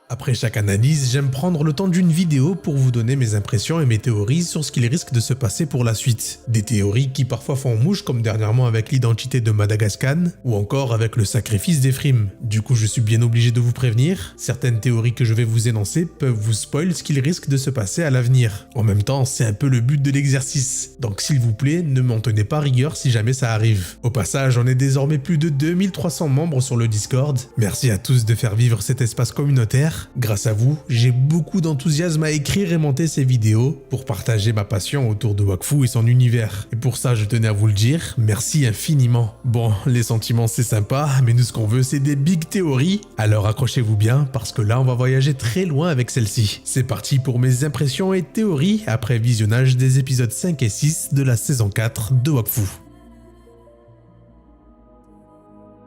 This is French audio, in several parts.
Après chaque analyse, j'aime prendre le temps d'une vidéo pour vous donner mes impressions et mes théories sur ce qu'il risque de se passer pour la suite. Des théories qui parfois font mouche comme dernièrement avec l'identité de Madagascar ou encore avec le sacrifice d'Ephraim. Du coup je suis bien obligé de vous prévenir, certaines théories que je vais vous énoncer peuvent vous spoiler ce qu'il risque de se passer à l'avenir. En même temps, c'est un peu le but de l'exercice, donc s'il vous plaît, ne m'en tenez pas rigueur si jamais ça arrive. Au passage, on est désormais plus de 2300 membres sur le Discord. Merci à tous de faire vivre cet espace communautaire. Grâce à vous, j'ai beaucoup d'enthousiasme à écrire et monter ces vidéos pour partager ma passion autour de Wakfu et son univers. Et pour ça, je tenais à vous le dire, merci infiniment. Bon, les sentiments c'est sympa, mais nous ce qu'on veut c'est des big théories. Alors accrochez-vous bien parce que là on va voyager très loin avec celle-ci. C'est parti pour mes impressions et théories après visionnage des épisodes 5 et 6 de la saison 4 de Wakfu.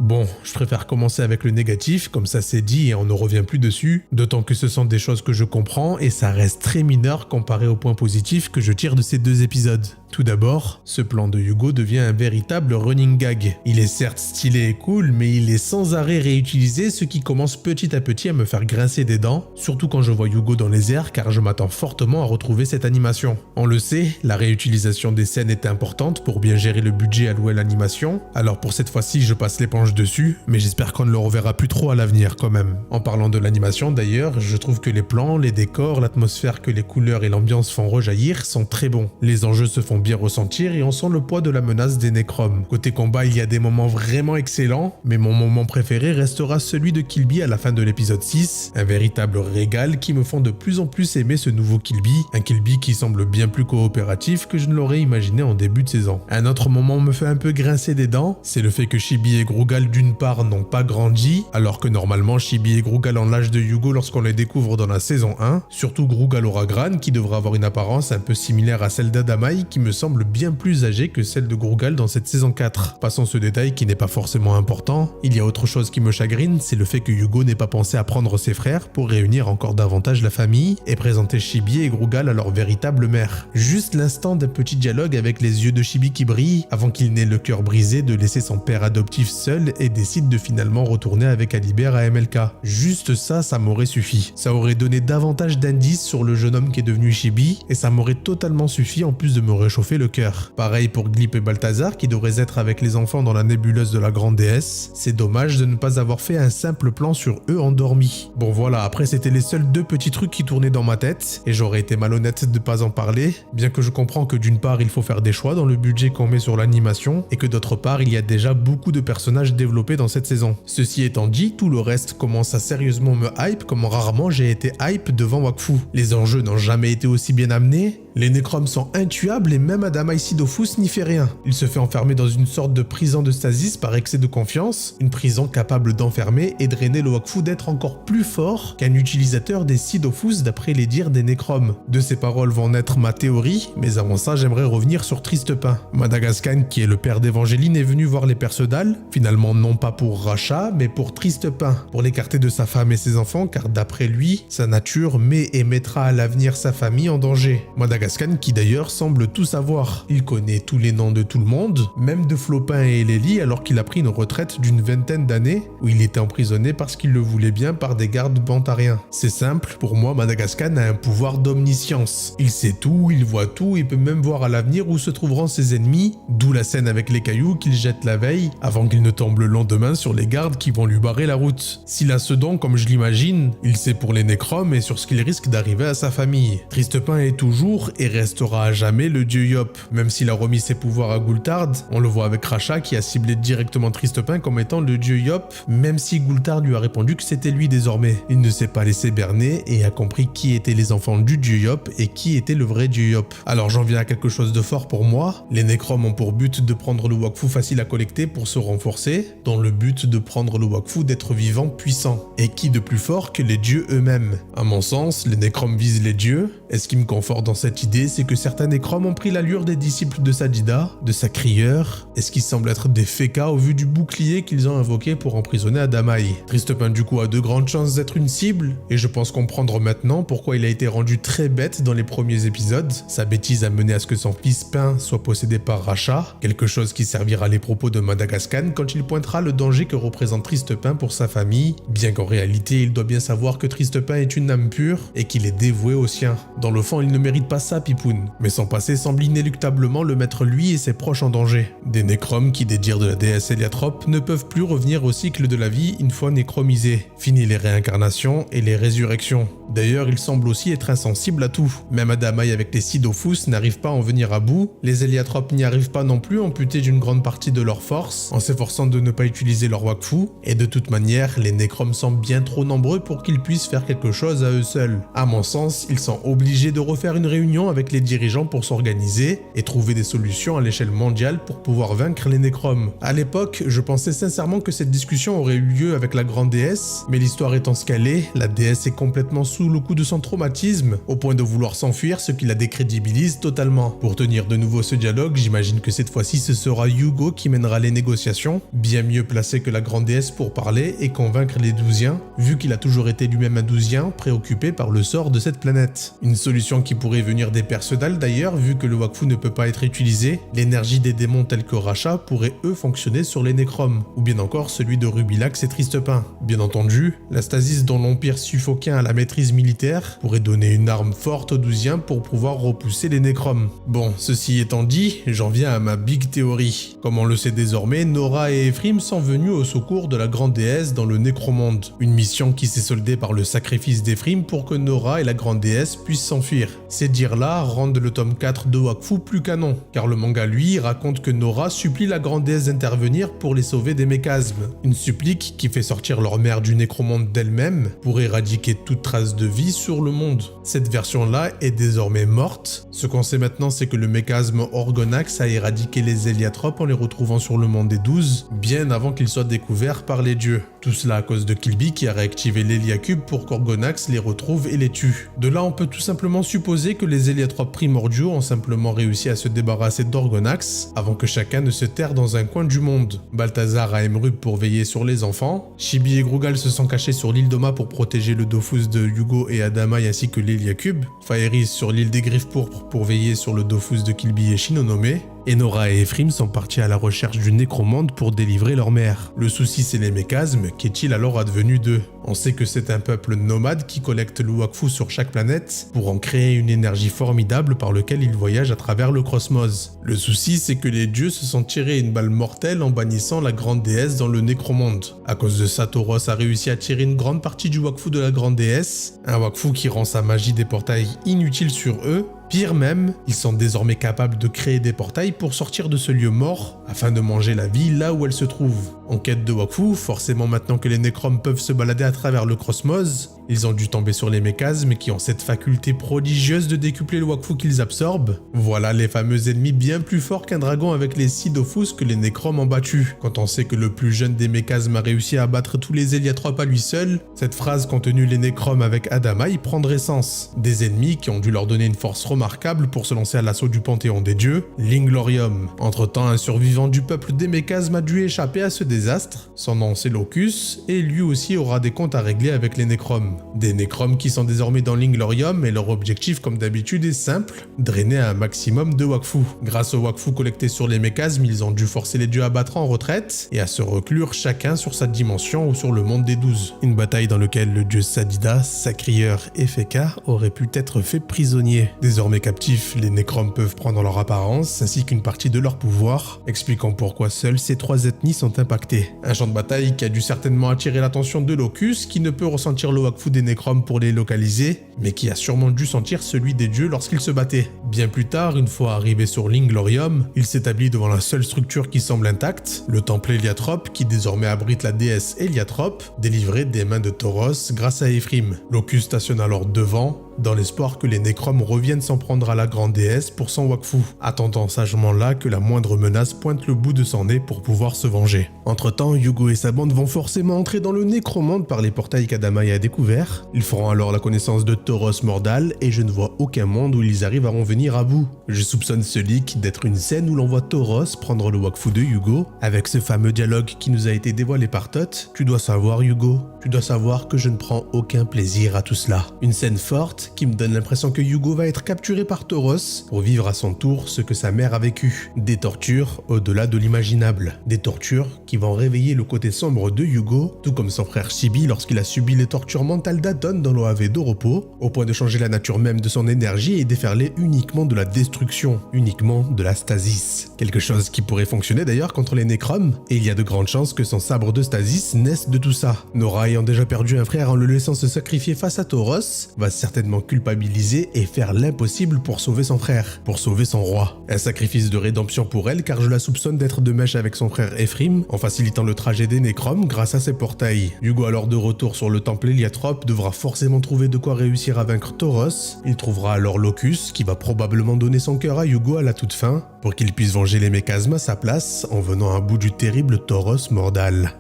Bon, je préfère commencer avec le négatif, comme ça c'est dit et on ne revient plus dessus, d'autant que ce sont des choses que je comprends et ça reste très mineur comparé aux points positifs que je tire de ces deux épisodes. Tout d'abord, ce plan de Hugo devient un véritable running gag. Il est certes stylé et cool, mais il est sans arrêt réutilisé, ce qui commence petit à petit à me faire grincer des dents, surtout quand je vois Hugo dans les airs car je m'attends fortement à retrouver cette animation. On le sait, la réutilisation des scènes est importante pour bien gérer le budget alloué à l'animation, alors pour cette fois-ci je passe l'éponge dessus, mais j'espère qu'on ne le reverra plus trop à l'avenir quand même. En parlant de l'animation d'ailleurs, je trouve que les plans, les décors, l'atmosphère que les couleurs et l'ambiance font rejaillir sont très bons. Les enjeux se font bien ressentir et on sent le poids de la menace des Necroms. Côté combat, il y a des moments vraiment excellents, mais mon moment préféré restera celui de Killby à la fin de l'épisode 6, un véritable régal qui me font de plus en plus aimer ce nouveau Killby, un Killby qui semble bien plus coopératif que je ne l'aurais imaginé en début de saison. Un autre moment me fait un peu grincer des dents, c'est le fait que Chibi et Grugal d'une part n'ont pas grandi, alors que normalement Chibi et Grugal ont l'âge de Hugo lorsqu'on les découvre dans la saison 1, surtout Grugal aura Gran qui devrait avoir une apparence un peu similaire à celle d'Adamai qui me semble bien plus âgée que celle de Grugal dans cette saison 4. Passons ce détail qui n'est pas forcément important, il y a autre chose qui me chagrine, c'est le fait que Hugo n'ait pas pensé à prendre ses frères pour réunir encore davantage la famille et présenter Chibi et Grugal à leur véritable mère. Juste l'instant d'un petit dialogue avec les yeux de Chibi qui brillent avant qu'il n'ait le cœur brisé de laisser son père adoptif seul et décide de finalement retourner avec Alibert à MLK. Juste ça, ça m'aurait suffi. Ça aurait donné davantage d'indices sur le jeune homme qui est devenu Chibi et ça m'aurait totalement suffi en plus de me réchauffer le cœur. Pareil pour Glip et Balthazar qui devraient être avec les enfants dans la nébuleuse de la grande déesse. C'est dommage de ne pas avoir fait un simple plan sur eux endormis. Bon voilà, après c'était les seuls deux petits trucs qui tournaient dans ma tête et j'aurais été malhonnête de pas en parler, bien que je comprends que d'une part il faut faire des choix dans le budget qu'on met sur l'animation et que d'autre part il y a déjà beaucoup de personnages développés dans cette saison. Ceci étant dit, tout le reste commence à sérieusement me hype comme rarement j'ai été hype devant Wakfu. Les enjeux n'ont jamais été aussi bien amenés, les Necroms sont intuables et même Adamai Sidofus n'y fait rien. Il se fait enfermer dans une sorte de prison de stasis par excès de confiance, une prison capable d'enfermer et drainer le Wakfu d'être encore plus fort qu'un utilisateur des Sidofus d'après les dires des Necroms. De ces paroles vont naître ma théorie, mais avant ça j'aimerais revenir sur Tristepin. Madagascar, qui est le père d'Evangeline, est venu voir les Persodal, finalement non pas pour rachat, mais pour Tristepin, pour l'écarter de sa femme et ses enfants, car d'après lui, sa nature met et mettra à l'avenir sa famille en danger. Madagascar qui d'ailleurs semble tout savoir. Il connaît tous les noms de tout le monde, même de Flopin et Eleli alors qu'il a pris une retraite d'une vingtaine d'années où il était emprisonné parce qu'il le voulait bien par des gardes bantariens. C'est simple, pour moi Madagascar a un pouvoir d'omniscience. Il sait tout, il voit tout et peut même voir à l'avenir où se trouveront ses ennemis, d'où la scène avec les cailloux qu'il jette la veille avant qu'il ne tombe le lendemain sur les gardes qui vont lui barrer la route. S'il a ce don comme je l'imagine, il sait pour les Necroms et sur ce qu'il risque d'arriver à sa famille. Tristepin est toujours et restera à jamais le dieu Yop. Même s'il a remis ses pouvoirs à Gulthard, on le voit avec Racha qui a ciblé directement Tristepin comme étant le dieu Yop, même si Gulthard lui a répondu que c'était lui désormais. Il ne s'est pas laissé berner et a compris qui étaient les enfants du dieu Yop et qui était le vrai dieu Yop. Alors j'en viens à quelque chose de fort pour moi. Les Necroms ont pour but de prendre le Wakfu facile à collecter pour se renforcer, dans le but de prendre le Wakfu d'être vivant puissant. Et qui de plus fort que les dieux eux-mêmes? À mon sens, les Necroms visent les dieux, Et ce qui me conforte dans cette idée, c'est que certains nécromes ont pris l'allure des disciples de Sadida, de sa crieur, et ce qui semble être des fécas au vu du bouclier qu'ils ont invoqué pour emprisonner Adamaï. Tristepin du coup a de grandes chances d'être une cible, et je pense comprendre maintenant pourquoi il a été rendu très bête dans les premiers épisodes. Sa bêtise a mené à ce que son fils Pain soit possédé par Racha, quelque chose qui servira les propos de Madagascar quand il pointera le danger que représente Tristepin pour sa famille, bien qu'en réalité il doit bien savoir que Tristepin est une âme pure et qu'il est dévoué aux siens. Dans le fond, il ne mérite pas ça, Pipoun, mais son passé semble inéluctablement le mettre lui et ses proches en danger. Des nécromes qui, des dires de la déesse Héliatrope, ne peuvent plus revenir au cycle de la vie une fois néchromisés. Fini les réincarnations et les résurrections. D'ailleurs, il semble aussi être insensible à tout. Même Adamaï avec les Sidofus n'arrive pas à en venir à bout, les Héliatropes n'y arrivent pas non plus amputés d'une grande partie de leur force, en s'efforçant de ne pas utiliser leur Wakfu, et de toute manière, les nécromes sont bien trop nombreux pour qu'ils puissent faire quelque chose à eux seuls. À mon sens, ils sont obligés de refaire une réunion avec les dirigeants pour s'organiser et trouver des solutions à l'échelle mondiale pour pouvoir vaincre les nécromes. À l'époque, je pensais sincèrement que cette discussion aurait eu lieu avec la grande déesse, mais l'histoire étant ce qu'elle est, la déesse est complètement sous le coup de son traumatisme, au point de vouloir s'enfuir, ce qui la décrédibilise totalement. Pour tenir de nouveau ce dialogue, j'imagine que cette fois-ci ce sera Hugo qui mènera les négociations, bien mieux placé que la grande déesse pour parler et convaincre les Douziens, vu qu'il a toujours été lui-même un Douzien, préoccupé par le sort de cette planète. Une solution qui pourrait venir des Persodal d'ailleurs, vu que le Wakfu ne peut pas être utilisé, l'énergie des démons tels que Racha pourrait eux fonctionner sur les nécromes, ou bien encore celui de Rubilax et Tristepin. Bien entendu, la stasis dont l'Empire Suffoquien a la maîtrise militaire pourrait donner une arme forte aux Douziens pour pouvoir repousser les nécromes. Bon, ceci étant dit, j'en viens à ma big théorie. Comme on le sait désormais, Nora et Ephraim sont venus au secours de la grande déesse dans le Nécromonde. Une mission qui s'est soldée par le sacrifice d'Ephraim pour que Nora et la grande déesse puissent s'enfuir. Ces dires-là rendent le tome 4 de Wakfu plus canon, car le manga lui raconte que Nora supplie la grande déesse d'intervenir pour les sauver des mécasmes. Une supplique qui fait sortir leur mère du Nécromonde d'elle-même pour éradiquer toute trace de vie sur le monde. Cette version-là est désormais morte. Ce qu'on sait maintenant, c'est que le mécasme Orgonax a éradiqué les Héliatropes en les retrouvant sur le monde des 12, bien avant qu'ils soient découverts par les dieux. Tout cela à cause de Kilby qui a réactivé l'Héliacube pour qu'Orgonax les retrouve et les tue. De là, on peut tout simplement supposer que les Héliatropes primordiaux ont simplement réussi à se débarrasser d'Orgonax avant que chacun ne se terre dans un coin du monde. Balthazar a Emrub pour veiller sur les enfants, Chibi et Grugal se sont cachés sur l'île d'Oma pour protéger le Dofus de Hugo et Adamaï ainsi que l'Héliacube, Faeris sur l'île des Griffes Pourpres pour veiller sur le Dofus de Kilby et Shinonome, et Nora et Ephraim sont partis à la recherche du Nécromonde pour délivrer leur mère. Le souci c'est les mécasmes, qu'est-il alors advenu d'eux? On sait que c'est un peuple nomade qui collecte le Wakfu sur chaque planète pour en créer une énergie formidable par laquelle ils voyagent à travers le cosmos. Le souci c'est que les dieux se sont tirés une balle mortelle en bannissant la grande déesse dans le Nécromonde. À cause de ça, Tauros a réussi à tirer une grande partie du Wakfu de la grande déesse, un Wakfu qui rend sa magie des portails inutile sur eux. Pire même, ils sont désormais capables de créer des portails pour sortir de ce lieu mort afin de manger la vie là où elle se trouve. En quête de Wakfu, forcément maintenant que les nécromes peuvent se balader à travers le cosmos, ils ont dû tomber sur les mécasmes qui ont cette faculté prodigieuse de décupler le Wakfu qu'ils absorbent. Voilà les fameux ennemis bien plus forts qu'un dragon avec les Sidofus que les nécromes ont battus. Quand on sait que le plus jeune des mécasmes a réussi à battre tous les Héliatropes à lui seul, cette phrase contenue les nécromes avec Adamaï prendrait sens. Des ennemis qui ont dû leur donner une force remarquable pour se lancer à l'assaut du panthéon des dieux, l'Inglorium. Entre-temps, un survivant du peuple des mécasmes a dû échapper à ce désastre. Son nom c'est Locus, et lui aussi aura des comptes à régler avec les nécromes. Des nécromes qui sont désormais dans l'Inglorium et leur objectif comme d'habitude est simple, drainer un maximum de Wakfu. Grâce au Wakfu collecté sur les mécasmes, ils ont dû forcer les dieux à battre en retraite et à se reclure chacun sur sa dimension ou sur le monde des 12. Une bataille dans laquelle le dieu Sadida, Sacrieur et Feka auraient pu être faits prisonniers. Désormais captifs, les nécromes peuvent prendre leur apparence ainsi qu'une partie de leur pouvoir, expliquant pourquoi seules ces trois ethnies sont impactées. Un champ de bataille qui a dû certainement attirer l'attention de Locus, qui ne peut ressentir le Wakfu des nécromes pour les localiser, mais qui a sûrement dû sentir celui des dieux lorsqu'ils se battaient. Bien plus tard, une fois arrivé sur l'Inglorium, il s'établit devant la seule structure qui semble intacte, le temple Héliatrope qui désormais abrite la déesse Héliatrope, délivrée des mains de Tauros grâce à Ephraim. Locus stationne alors devant, dans l'espoir que les Necroms reviennent s'en prendre à la grande déesse pour son Wakfu, attendant sagement là que la moindre menace pointe le bout de son nez pour pouvoir se venger. Entre-temps, Yugo et sa bande vont forcément entrer dans le Necromonde par les portails qu'Adamaï a découverts. Ils feront alors la connaissance de Tauros Mordal et je ne vois aucun monde où ils arrivent à en venir à bout. Je soupçonne ce leak d'être une scène où l'on voit Tauros prendre le Wakfu de Yugo, avec ce fameux dialogue qui nous a été dévoilé par Tot. Tu dois savoir Yugo, tu dois savoir que je ne prends aucun plaisir à tout cela. Une scène forte qui me donne l'impression que Yugo va être capturé par Tauros pour vivre à son tour ce que sa mère a vécu. Des tortures au-delà de l'imaginable. Des tortures qui vont réveiller le côté sombre de Yugo, tout comme son frère Chibi lorsqu'il a subi les tortures mentales d'Aton dans l'OAV d'Oropo, au point de changer la nature même de son énergie et déferler uniquement de la destruction, uniquement de la stasis. Quelque chose qui pourrait fonctionner d'ailleurs contre les Necroms, et il y a de grandes chances que son sabre de stasis naisse de tout ça. Nora ayant déjà perdu un frère en le laissant se sacrifier face à Tauros, va certainement culpabiliser et faire l'impossible pour sauver son frère, pour sauver son roi. Un sacrifice de rédemption pour elle car je la soupçonne d'être de mèche avec son frère Ephraim en facilitant le trajet des Necroms grâce à ses portails. Yugo alors de retour sur le temple Héliatrope devra forcément trouver de quoi réussir à vaincre Tauros. Il trouvera alors Locus qui va probablement donner son cœur à Yugo à la toute fin pour qu'il puisse venger les Méchasmes à sa place en venant à bout du terrible Tauros Mordal.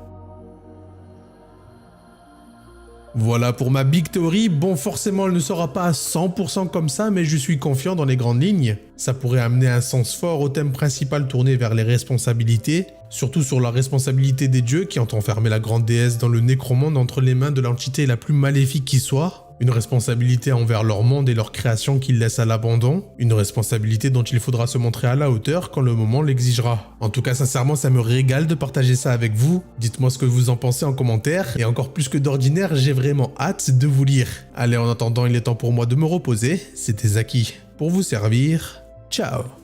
Voilà pour ma big theory. Bon, forcément, elle ne sera pas à 100% comme ça, mais je suis confiant dans les grandes lignes. Ça pourrait amener un sens fort au thème principal tourné vers les responsabilités, surtout sur la responsabilité des dieux qui ont enfermé la grande déesse dans le Necromonde entre les mains de l'entité la plus maléfique qui soit. Une responsabilité envers leur monde et leur création qu'ils laissent à l'abandon. Une responsabilité dont il faudra se montrer à la hauteur quand le moment l'exigera. En tout cas, sincèrement, ça me régale de partager ça avec vous. Dites-moi ce que vous en pensez en commentaire. Et encore plus que d'ordinaire, j'ai vraiment hâte de vous lire. Allez, en attendant, il est temps pour moi de me reposer. C'était Zaki pour vous servir. Ciao!